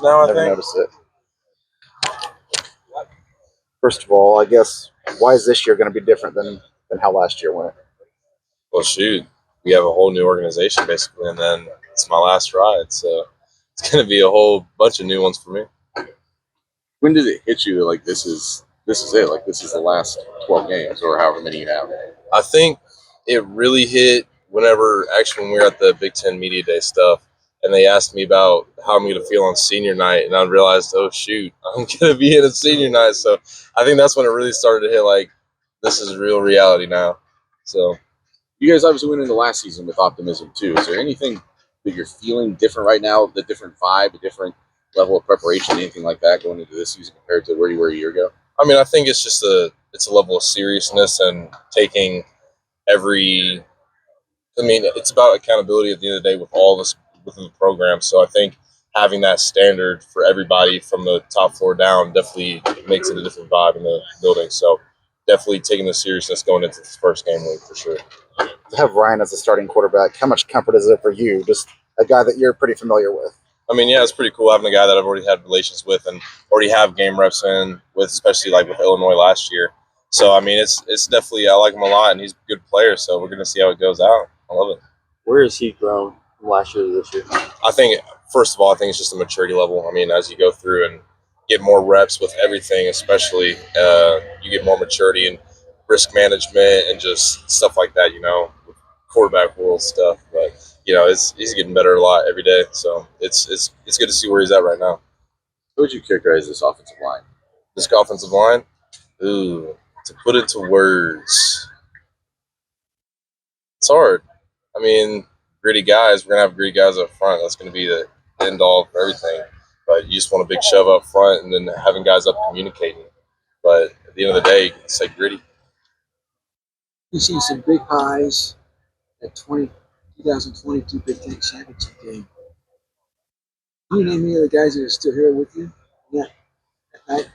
Now, I Never think. noticed it. First of all, I guess, why is this year going to be different than how last year went? Well, shoot, we have a whole new organization basically, and then it's my last ride, so it's going to be a whole bunch of new ones for me. When did it hit you like this is it? Like this is the last 12 games or however many you have? I think it really hit when we were at the Big Ten Media Day stuff, and they asked me about how I'm going to feel on senior night, and I realized, oh shoot, I'm going to be in a senior night. So I think that's when it really started to hit. Like, this is real reality now. So you guys obviously went into last season with optimism too. Is there anything that you're feeling different right now? The different vibe, a different level of preparation, anything like that going into this season compared to where you were a year ago? I mean, I think it's just a level of seriousness and taking every. I mean, it's about accountability at the end of the day with all this within the program. So I think having that standard for everybody from the top floor down definitely makes it a different vibe in the building. So definitely taking the seriousness going into this first game week for sure. To have Ryan as a starting quarterback, how much comfort is it for you? Just a guy that you're pretty familiar with. I mean, yeah, it's pretty cool having a guy that I've already had relations with and already have game reps in with, especially like with Illinois last year. So, I mean, it's definitely, I like him a lot, and he's a good player, so we're going to see how it goes out. I love it. Where has he grown from last year to this year? I think, first of all, I think it's just a maturity level. I mean, as you go through and get more reps with everything, especially, you get more maturity and risk management and just stuff like that, with quarterback world stuff. But he's getting better a lot every day. So it's good to see where he's at right now. How would you characterize this offensive line? This offensive line, to put into words, it's hard. I mean, gritty guys. We're gonna have gritty guys up front. That's gonna be the end all for everything. But you just want a big shove up front, and then having guys up communicating. But at the end of the day, it's like gritty. You've seen some big highs at 2022 Big Ten Championship game. Can you name any of the guys that are still here with you? Yeah, at night,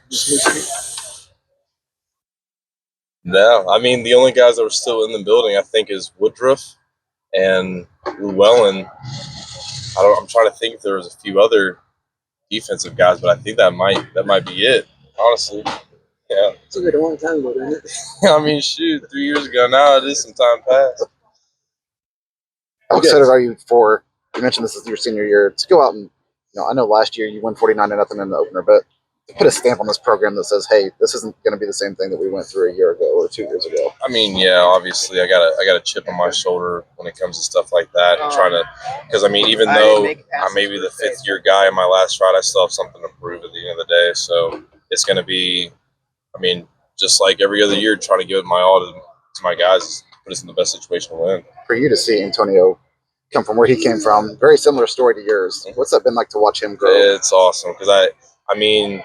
No, I mean the only guys that were still in the building, I think, is Woodruff and Llewellyn. I'm trying to think if there was a few other defensive guys, but I think that might be it. Honestly, yeah. It's a long time ago, isn't it? I mean, shoot, 3 years ago now. It is some time past. How excited are you for? You mentioned this is your senior year to go out and I know last year you won 49-0 in the opener, but to put a stamp on this program that says, hey, this isn't going to be the same thing that we went through a year ago or 2 years ago. I mean, yeah, obviously I got a chip on my shoulder when it comes to stuff like that, and trying to, because I mean, even though I may be the 5th year guy in my last ride, I still have something to prove at the end of the day. So it's going to be, I mean, just like every other year, trying to give it my all to my guys, put us in the best situation to win. For you to see Antonio come from where he came from, very similar story to yours. What's that been like to watch him grow? It's awesome because I mean,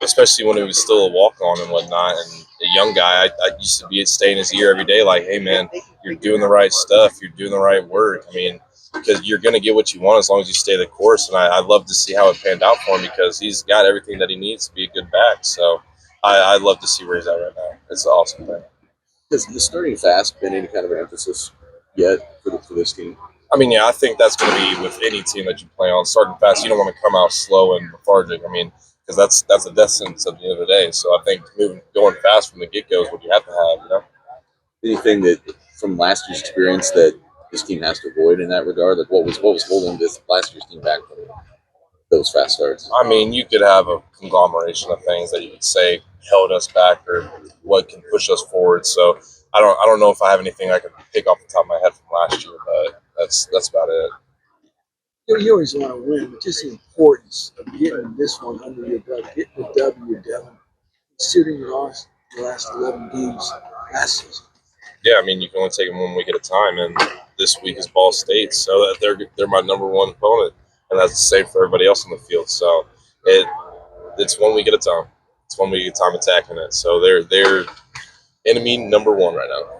especially when he was still a walk-on and whatnot, and a young guy, I used to stay in his ear every day, like, hey man, you're doing the right stuff, you're doing the right work. I mean, because you're gonna get what you want as long as you stay the course, and I love to see how it panned out for him because he's got everything that he needs to be a good back. So I love to see where he's at right now. It's an awesome thing. Has the starting fast been any kind of an emphasis yet for this team? I mean, yeah, I think that's going to be with any team that you play on. Starting fast, you don't want to come out slow and lethargic. I mean, because that's a death sentence at the end of the day. So I think going fast from the get-go is what you have to have, Anything that from last year's experience that this team has to avoid in that regard? Like what was holding this last year's team back from those fast starts? I mean, you could have a conglomeration of things that you could say held us back or what can push us forward. So I don't know if I have anything I can pick off the top of my head from last year, but that's about it. You always want to win, but just the importance of getting this one under your belt, getting the W, Devin, considering your last 11 games last season. Yeah, I mean, you can only take them 1 week at a time, and this week is Ball State, so that they're my number one opponent, and that's the same for everybody else on the field. So it's 1 week at a time. It's 1 week at a time attacking it. So they're enemy number one right now.